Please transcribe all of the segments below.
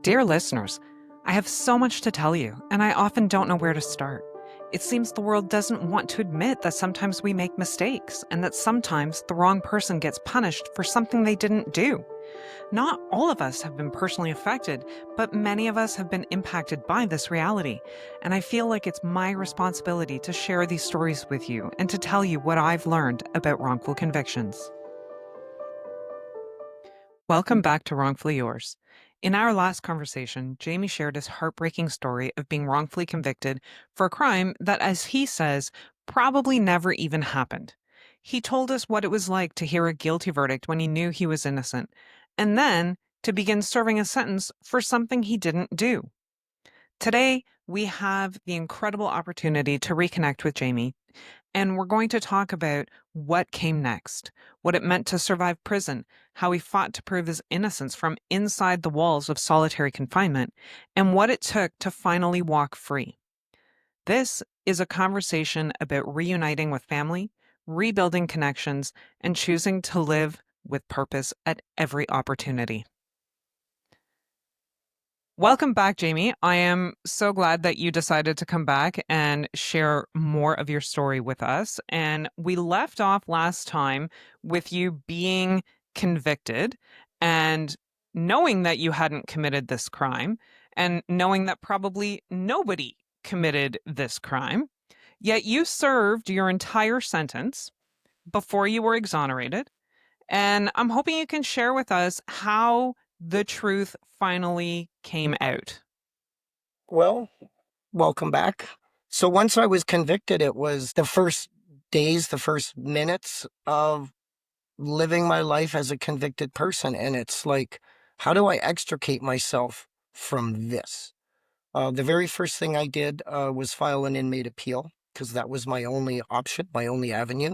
Dear listeners, I have so much to tell you, and I often don't know where to start. It seems the world doesn't want to admit that sometimes we make mistakes and that sometimes the wrong person gets punished for something they didn't do. Not all of us have been personally affected, but many of us have been impacted by this reality. And I feel like it's my responsibility to share these stories with you and to tell you what I've learned about wrongful convictions. Welcome back to Wrongfully Yours. In our last conversation, Jamie shared his heartbreaking story of being wrongfully convicted for a crime that, as he says, probably never even happened. He told us what it was like to hear a guilty verdict when he knew he was innocent, and then to begin serving a sentence for something he didn't do. Today, we have the incredible opportunity to reconnect with Jamie, and we're going to talk about what came next, what it meant to survive prison, how he fought to prove his innocence from inside the walls of solitary confinement, and what it took to finally walk free. This is a conversation about reuniting with family, rebuilding connections, and choosing to live with purpose at every opportunity. Welcome back, Jamie. I am so glad that you decided to come back and share more of your story with us. And we left off last time with you being convicted and knowing that you hadn't committed this crime and knowing that probably nobody committed this crime. Yet you served your entire sentence before you were exonerated. And I'm hoping you can share with us how the truth finally came out. Well, welcome back. So once I was convicted, it was the first days, the first minutes of living my life as a convicted person. And it's like, how do I extricate myself from this? The very first thing I did was file an inmate appeal because that was my only option, my only avenue.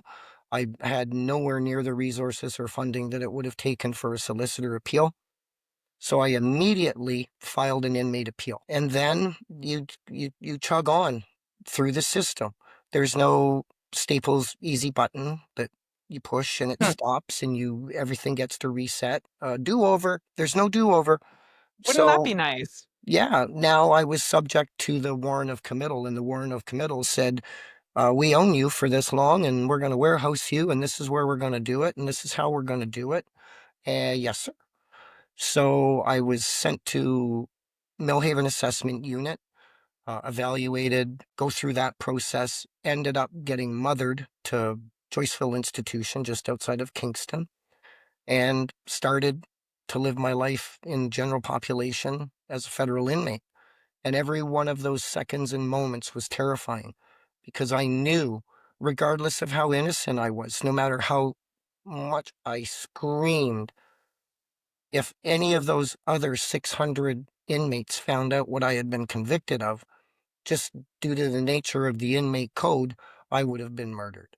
I had nowhere near the resources or funding that it would have taken for a solicitor appeal. So I immediately filed an inmate appeal. And then you chug on through the system. There's no Staples easy button that you push and it stops and everything gets to reset. Do-over. There's no do-over. Wouldn't that So be nice? yeah, now I was subject to the warrant of committal, and the warrant of committal said, we own you for this long and we're going to warehouse you, and this is where we're going to do it, and this is how we're going to do it. Yes, sir. So I was sent to Millhaven Assessment Unit, evaluated, go through that process, ended up getting mothered to Joyceville Institution just outside of Kingston, and started to live my life in general population as a federal inmate. And every one of those seconds and moments was terrifying because I knew, regardless of how innocent I was, no matter how much I screamed, if any of those other 600 inmates found out what I had been convicted of, just due to the nature of the inmate code, I would have been murdered.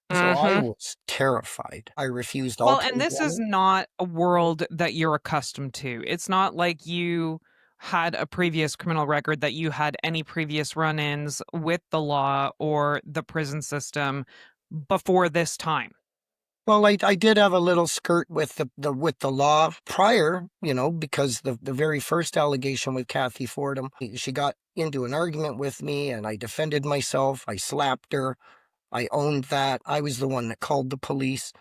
So I Mm-hmm. was terrified. I refused all Well, and this is employment. not a world that you're accustomed to. It's not like you had a previous criminal record, that you had any previous run-ins with the law or the prison system before this time. Well, I did have a little skirt with the law prior, because the very first allegation with Kathy Fordham, she got into an argument with me and I defended myself. I slapped her. I owned that. I was the one that called the police.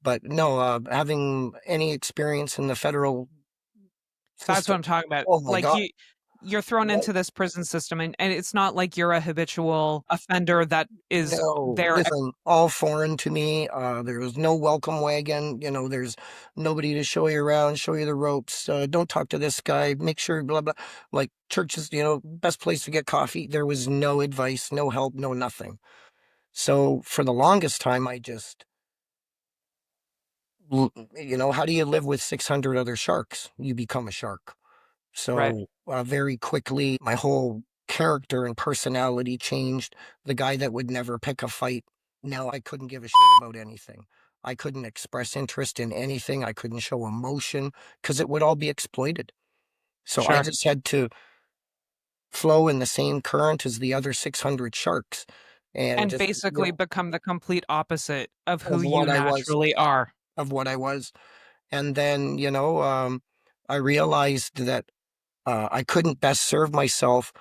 But no, having any experience in the federal That's what system, I'm talking about. oh my Like God. you're thrown No, into this prison system, and it's not like you're a habitual offender that is no, there. listen, all foreign to me. There was no welcome wagon. There's nobody to show you around, show you the ropes. Don't talk to this guy. Make sure, blah, blah. Like churches, best place to get coffee. There was no advice, no help, no nothing. So for the longest time, I just, how do you live with 600 other sharks? You become a shark. Right. So very quickly, my whole character and personality changed. The guy that would never pick a fight, now I couldn't give a shit about anything. I couldn't express interest in anything. I couldn't show emotion because it would all be exploited. So I Sure. just had to flow in the same current as the other 600 sharks and And just, basically become the complete opposite of who of you what I was, naturally are. of what I was. And then, I realized that I couldn't best serve myself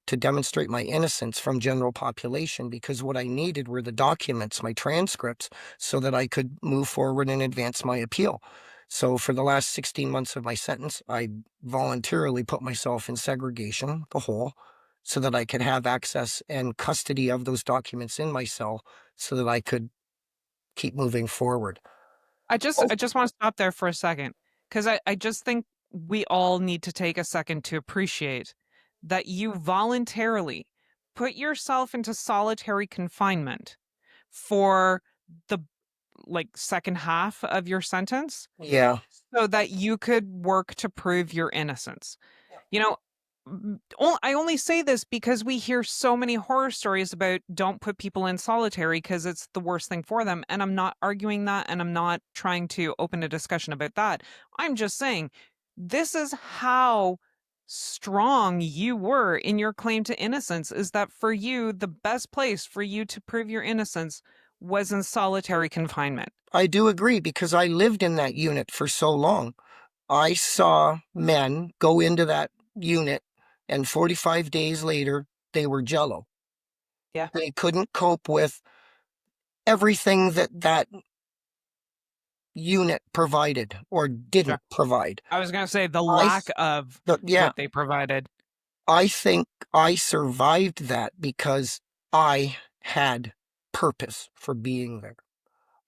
to demonstrate my innocence from general population because what I needed were the documents, my transcripts, so that I could move forward and advance my appeal. So for the last 16 months of my sentence, I voluntarily put myself in segregation, the hole, so that I could have access and custody of those documents in my cell so that I could keep moving forward. I just want to stop there for a second because I just think we all need to take a second to appreciate that you voluntarily put yourself into solitary confinement for the second half of your sentence Yeah. so that you could work to prove your innocence. You know, I only say this because we hear so many horror stories about don't put people in solitary because it's the worst thing for them. And I'm not arguing that and I'm not trying to open a discussion about that. I'm just saying this is how strong you were in your claim to innocence is that for you, the best place for you to prove your innocence was in solitary confinement. I do agree because I lived in that unit for so long. I saw men go into that unit, and 45 days later, they were jello. Yeah, They couldn't cope with everything that that unit provided or sure. didn't provide. I was going to say the I, lack of yeah, what they provided. I think I survived that because I had purpose for being there.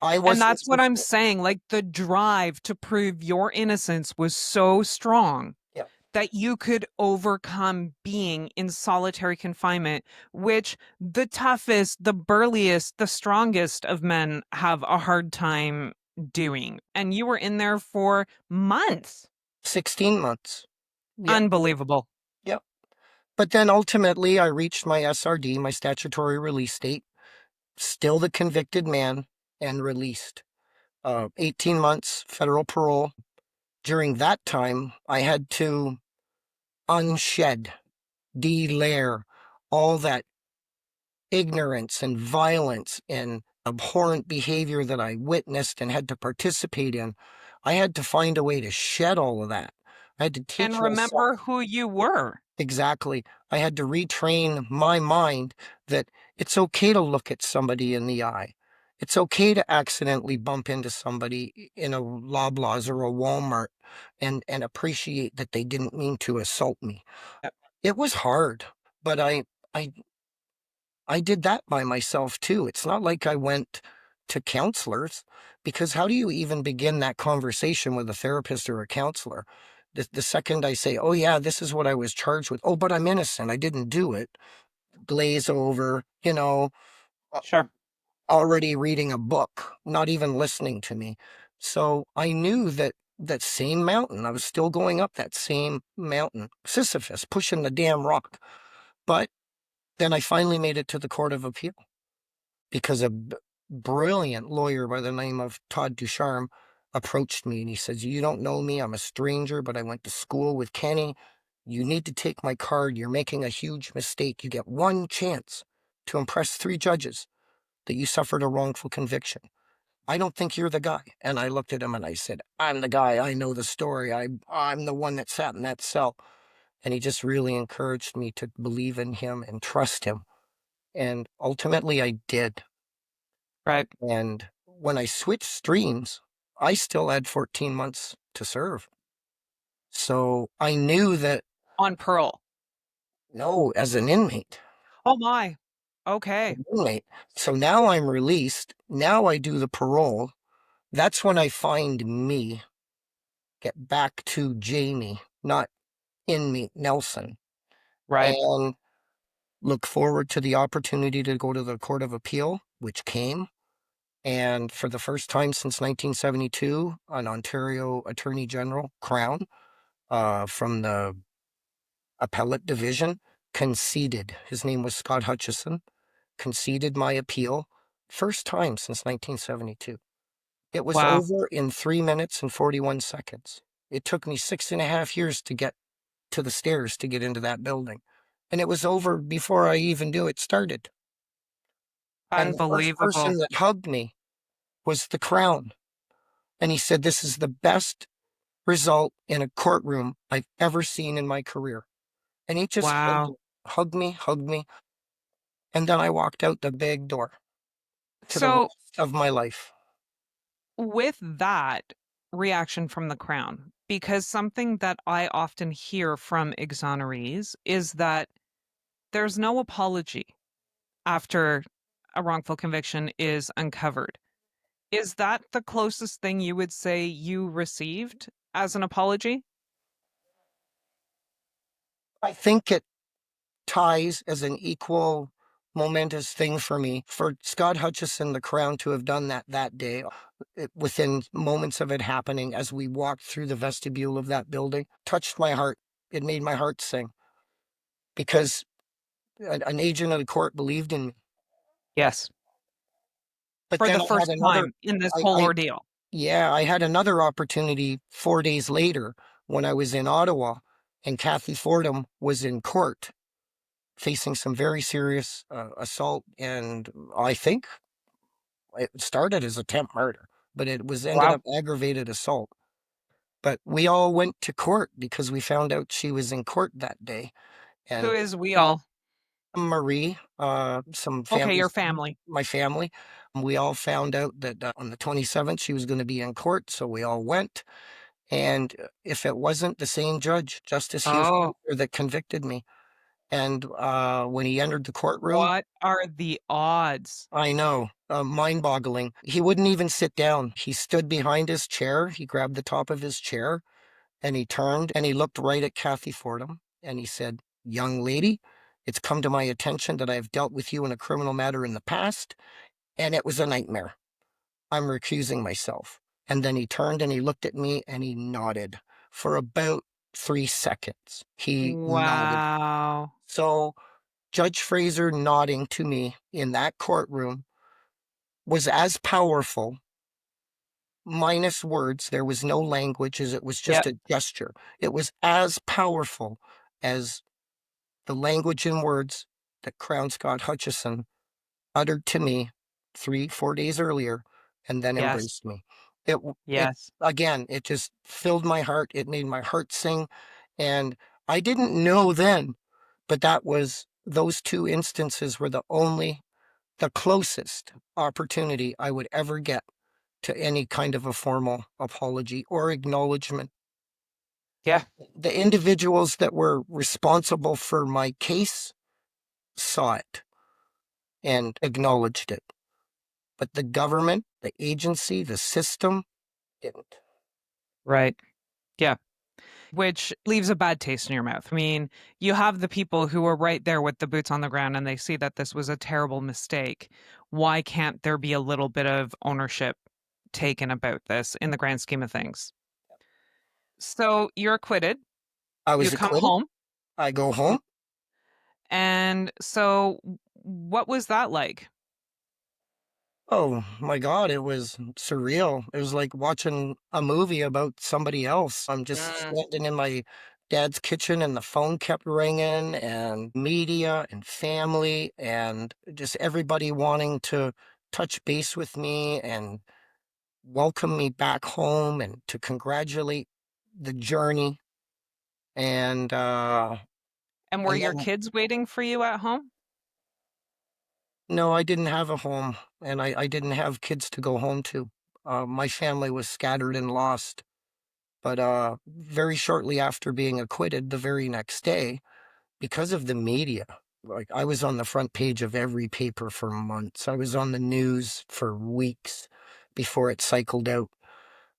I And wasn't that's what I'm just, saying, like, the drive to prove your innocence was so strong yeah, that you could overcome being in solitary confinement, which the toughest, the burliest, the strongest of men have a hard time doing. And you were in there for months. 16 months. Yeah, Unbelievable. yeah. But then ultimately, I reached my SRD, my statutory release date, still the convicted man, and released. 18 months federal parole. During that time, I had to unshed, delayer all that ignorance and violence and abhorrent behavior that I witnessed and had to participate in. I had to find a way to shed all of that. I had to And teach myself. remember who you were. Exactly. I had to retrain my mind that it's okay to look at somebody in the eye. It's okay to accidentally bump into somebody in a Loblaws or a Walmart and appreciate that they didn't mean to assault me. It was hard, but I I did that by myself too. It's not like I went to counselors because how do you even begin that conversation with a therapist or a counselor? The second I say, oh, yeah, this is what I was charged with. Oh, but I'm innocent. I didn't do it. Glaze over, Sure. already reading a book, not even listening to me. So I knew that that same mountain, I was still going up that same mountain, Sisyphus, pushing the damn rock. But then I finally made it to the Court of Appeal because a brilliant lawyer by the name of Todd Ducharme approached me and he says, you don't know me. I'm a stranger, but I went to school with Kenny. You need to take my card. You're making a huge mistake. You get one chance to impress three judges that you suffered a wrongful conviction. I don't think you're the guy. And I looked at him and I said, I'm the guy. I know the story. I'm the one that sat in that cell. And he just really encouraged me to believe in him and trust him. And ultimately, I did. Right. And when I switched streams, I still had 14 months to serve. So I knew that, On Pearl. no, as an inmate, Oh my. Okay. an inmate. So now I'm released. Now I do the parole. That's when I find me, get back to Jamie, not inmate Nelson, Right. and look forward to the opportunity to go to the Court of Appeal, which came. And for the first time since 1972, an Ontario Attorney General, Crown, from the appellate division, conceded. His name was Scott Hutchison, conceded my appeal. First time since 1972. It was Wow. over in 3 minutes and 41 seconds. It took me 6.5 years to get to the stairs to get into that building. And it was over before I even knew it started. And the first Unbelievable. person that hugged me was the Crown. And he said, this is the best result in a courtroom I've ever seen in my career. And he just Wow. hugged me, and then I walked out the big door to the So, rest of my life. with that reaction from the Crown, because something that I often hear from exonerees is that there's no apology after a wrongful conviction is uncovered. Is that the closest thing you would say you received as an apology? I think it ties as an equal momentous thing for me for Scott Hutchison, the Crown, to have done that that day, within moments of it happening as we walked through the vestibule of that building, touched my heart. It made my heart sing because an agent of the court believed in me. Yes. But For the then I had first another, time in this whole I ordeal. yeah, I had another opportunity 4 days later when I was in Ottawa, and Kathy Fordham was in court facing some very serious assault, and I think it started as attempt murder, but it was ended Wow. up aggravated assault. But we all went to court because we found out she was in court that day. Who And is we all? Marie, some Okay, your families, family. my family, we all found out that on the 27th she was going to be in court. So we all went. And if it wasn't the same judge, Justice Hugh Oh, Fraser, that convicted me, and when he entered the courtroom, what are the odds? I know, mind boggling. He wouldn't even sit down. He stood behind his chair. He grabbed the top of his chair and he turned and he looked right at Kathy Fordham and he said, "Young lady, it's come to my attention that I have dealt with you in a criminal matter in the past, and it was a nightmare. I'm recusing myself." And then he turned and he looked at me and he nodded for about 3 seconds. He nodded. Wow. So Judge Fraser nodding to me in that courtroom was as powerful, minus words. There was no language, as it was just Yep. a gesture. It was as powerful as the language and words that Crown Scott Hutchison uttered to me 3, 4 days earlier and then Yes. embraced me. It Yes. again, it just filled my heart. It made my heart sing. And I didn't know then, but those two instances were the closest opportunity I would ever get to any kind of a formal apology or acknowledgement. Yeah. The individuals that were responsible for my case saw it and acknowledged it, but the government, the agency, the system didn't. Right. Yeah. Which leaves a bad taste in your mouth. I mean, you have the people who are right there with the boots on the ground and they see that this was a terrible mistake. Why can't there be a little bit of ownership taken about this in the grand scheme of things? So you're acquitted. I You was come acquitted. home. I go home. And so what was that like? Oh my God, it was surreal. It was like watching a movie about somebody else. I'm just Mm. standing in my dad's kitchen and the phone kept ringing, and media and family and just everybody wanting to touch base with me and welcome me back home and to congratulate the journey. And And were and your then kids waiting for you at home? no, I didn't have a home, and I didn't have kids to go home to. My family was scattered and lost. But very shortly after being acquitted, the very next day, because of the media, like I was on the front page of every paper for months. I was on the news for weeks before it cycled out.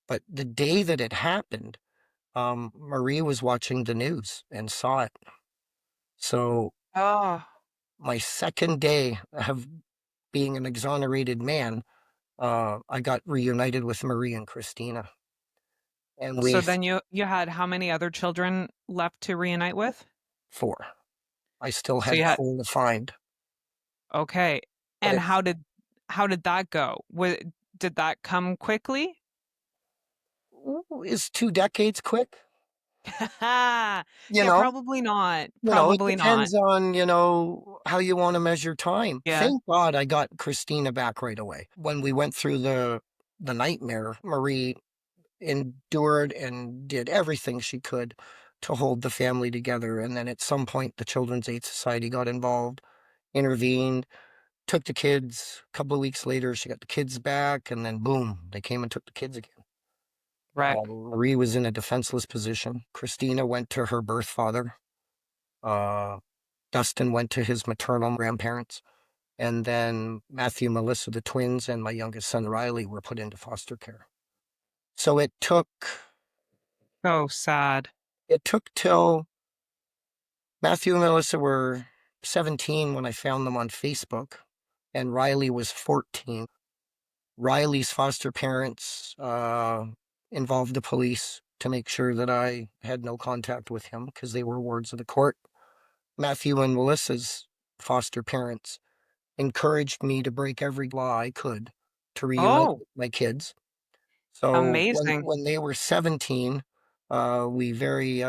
But the day that it happened, Marie was watching the news and saw it. So Oh. my second day of being an exonerated man, I got reunited with Marie and Christina, and So we then you had how many other children left to reunite with? four. I still So had you had four to find, okay. but And it's how did that go? Did that come quickly? ooh, is 2 decades quick? You Yeah, know? probably not. It Probably not. depends on, how you wanna measure time. Yeah. Thank God I got Christina back right away. When we went through the nightmare, Marie endured and did everything she could to hold the family together. And then at some point, the Children's Aid Society got involved, intervened, took the kids. A couple of weeks later, she got the kids back, and then boom, they came and took the kids again. Right. Marie was in a defenseless position. Christina went to her birth father. Uh, Dustin went to his maternal grandparents. And then Matthew, Melissa, the twins, and my youngest son, Riley, were put into foster care. So So sad. it took till Matthew and Melissa were 17 when I found them on Facebook, and Riley was 14. Riley's foster parents involved the police to make sure that I had no contact with him because they were wards of the court. Matthew and Melissa's foster parents encouraged me to break every law I could to reunite Oh, with my kids. So amazing. when they were 17, we very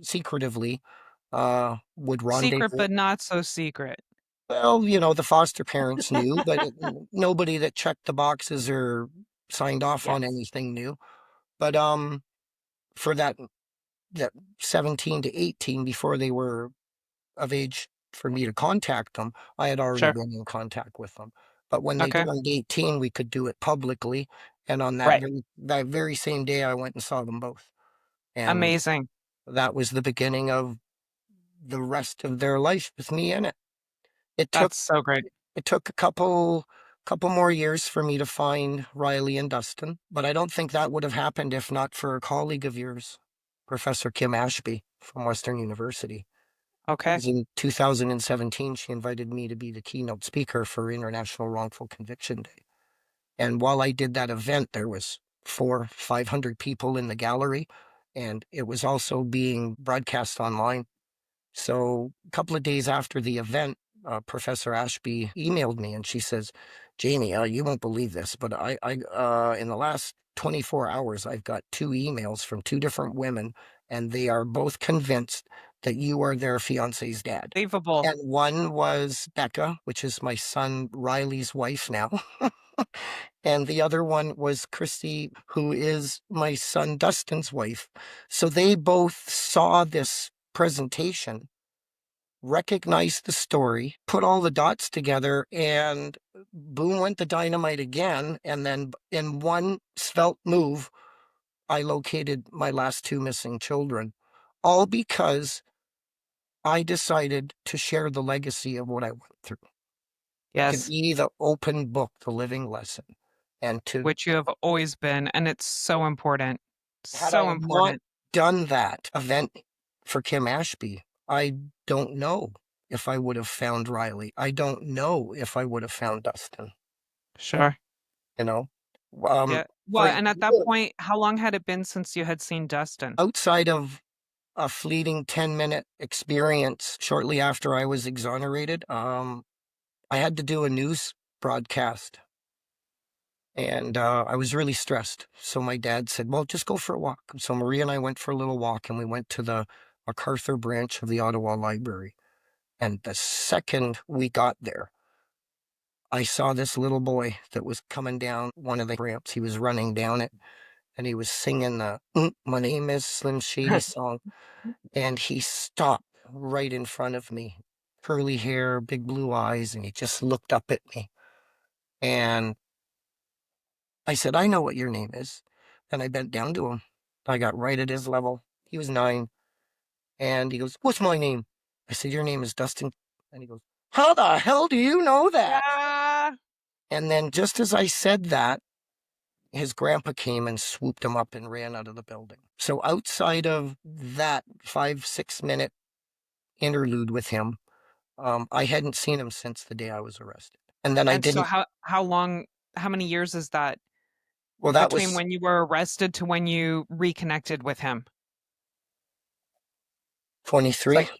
secretively would Secret, rendezvous. but not so secret. Well, the foster parents knew, but nobody that checked the boxes or signed off on Yes. anything knew. But for that 17 to 18, before they were of age for me to contact them, I had already Sure. been in contact with them. But when they Okay. turned 18, we could do it publicly. And on Right. that very same day, I went and saw them both. And Amazing. that was the beginning of the rest of their life with me in it. It took That's so great. it took a couple more years for me to find Riley and Dustin, but I don't think that would have happened if not for a colleague of yours, Professor Kim Ashby from Western University. It Okay. was in 2017, she invited me to be the keynote speaker for International Wrongful Conviction Day. And while I did that event, there was 500 people in the gallery, and it was also being broadcast online. So a couple of days after the event, Professor Ashby emailed me and she says, Jamie, you won't believe this, but in the last 24 hours, I've got two emails from two different women, and they are both convinced that you are their fiance's dad. Believable. And one was Becca, which is my son Riley's wife now. And the other one was Christy, who is my son Dustin's wife. So they both saw this presentation, recognized the story, put all the dots together, and boom went the dynamite again. And then in one svelte move, I located my last two missing children, all because I decided to share the legacy of what I went through, to Yes. be the open book, the living lesson. And Which you have always been. And it's so important. had I So not important. done that event for Kim Ashby, I don't know if I would have found Riley. I don't know if I would have found Dustin, Sure. you know. Yeah. For Well, a and at that year, point, how long had it been since you had seen Dustin? outside of a fleeting 10-minute experience shortly after I was exonerated, I had to do a news broadcast. And I was really stressed. So my dad said, well, just go for a walk. So Marie and I went for a little walk, and we went to the MacArthur branch of the Ottawa Library. And the second we got there, I saw this little boy that was coming down one of the ramps. He was running down it, and he was singing the My Name is Slim Shady song. And he stopped right in front of me, curly hair, big blue eyes, and he just looked up at me. And I said, I know what your name is. And I bent down to him. I got right at his level. He was 9. And he goes, what's my name? I said, your name is Dustin. And he goes, how the hell do you know that? Yeah. And then just as I said that, his grandpa came and swooped him up and ran out of the building. So outside of that 5, 6 minute interlude with him, I hadn't seen him since the day I was arrested. And then I And so didn't, how long, how many years is that well, that between was when you were arrested to when you reconnected with him? It's 23, like,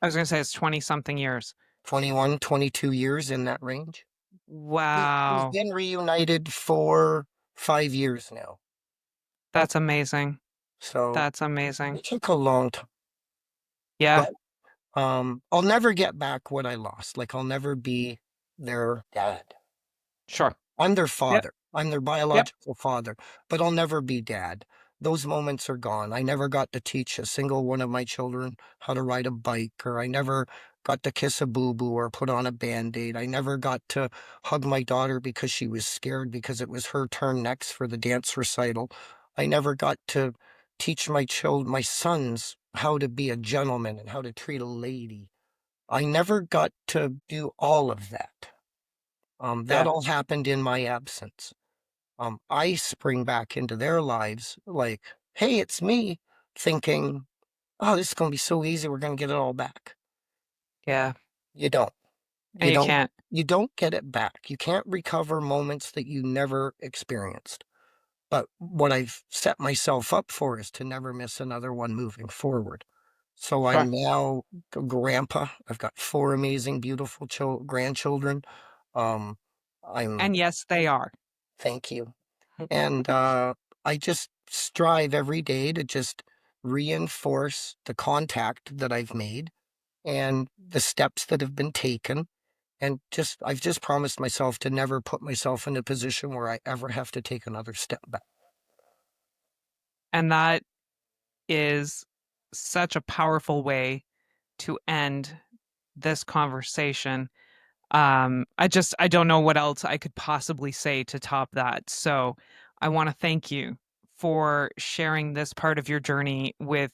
I was going to say it's 20 something years. 21, 22 years in that range. We've Wow. been reunited for 5 years now. That's amazing. So That's amazing. it took a long time, Yeah, but I'll never get back what I lost. Like I'll never be their dad. sure. I'm their Yep. father. I'm their Yep. biological father, but I'll never be dad. Those moments are gone. I never got to teach a single one of my children how to ride a bike, or I never got to kiss a boo-boo or put on a Band-Aid. I never got to hug my daughter because she was scared because it was her turn next for the dance recital. I never got to teach my sons how to be a gentleman and how to treat a lady. I never got to do all of that. That Yeah. all happened in my absence. I spring back into their lives like, hey, it's me, thinking, oh, this is going to be so easy. We're going to get it all back. Yeah. You don't. And You you don't. can't. You don't get it back. You can't recover moments that you never experienced. But what I've set myself up for is to never miss another one moving forward. So Sure. I'm now a grandpa. I've got four amazing, beautiful grandchildren. Um, I'm, And yes, they are. thank you. And I just strive every day to just reinforce the contact that I've made and the steps that have been taken. And I've just promised myself to never put myself in a position where I ever have to take another step back. And that is such a powerful way to end this conversation. I don't know what else I could possibly say to top that. So I want to thank you for sharing this part of your journey with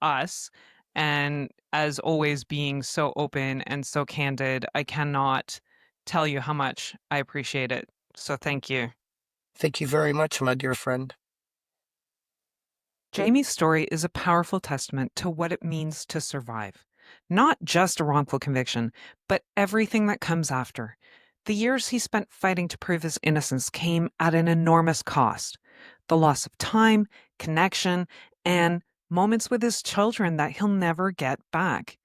us. And as always, being so open and so candid, I cannot tell you how much I appreciate it. So thank you. Thank you very much, my dear friend. Jamie's story is a powerful testament to what it means to survive. Not just a wrongful conviction, but everything that comes after. The years he spent fighting to prove his innocence came at an enormous cost. The loss of time, connection, and moments with his children that he'll never get back.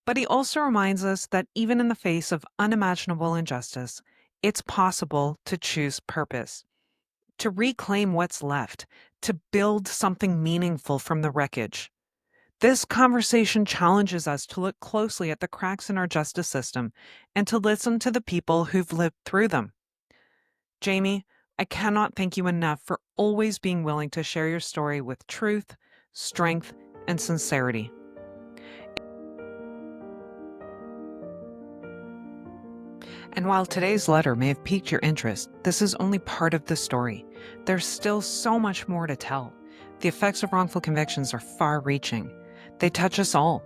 But he also reminds us that even in the face of unimaginable injustice, it's possible to choose purpose, to reclaim what's left, to build something meaningful from the wreckage. This conversation challenges us to look closely at the cracks in our justice system and to listen to the people who've lived through them. Jamie, I cannot thank you enough for always being willing to share your story with truth, strength, and sincerity. And while today's letter may have piqued your interest, this is only part of the story. There's still so much more to tell. The effects of wrongful convictions are far reaching. They touch us all.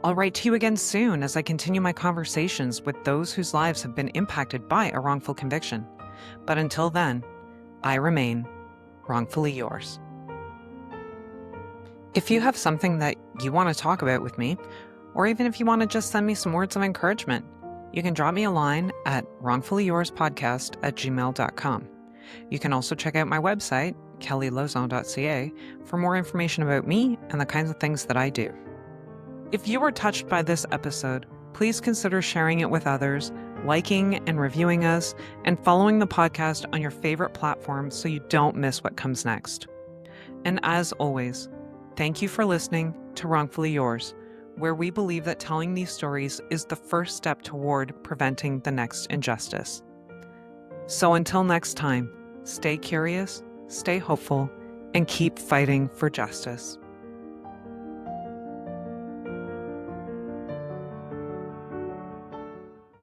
I'll write to you again soon as I continue my conversations with those whose lives have been impacted by a wrongful conviction. But until then, I remain wrongfully yours. If you have something that you want to talk about with me, or even if you want to just send me some words of encouragement, you can drop me a line at wrongfullyyourspodcast@gmail.com. You can also check out my website, kellylozon.ca, for more information about me and the kinds of things that I do. If you were touched by this episode, please consider sharing it with others, liking and reviewing us, and following the podcast on your favorite platform so you don't miss what comes next. And as always, thank you for listening to Wrongfully Yours, where we believe that telling these stories is the first step toward preventing the next injustice. So until next time, stay curious, stay hopeful, and keep fighting for justice.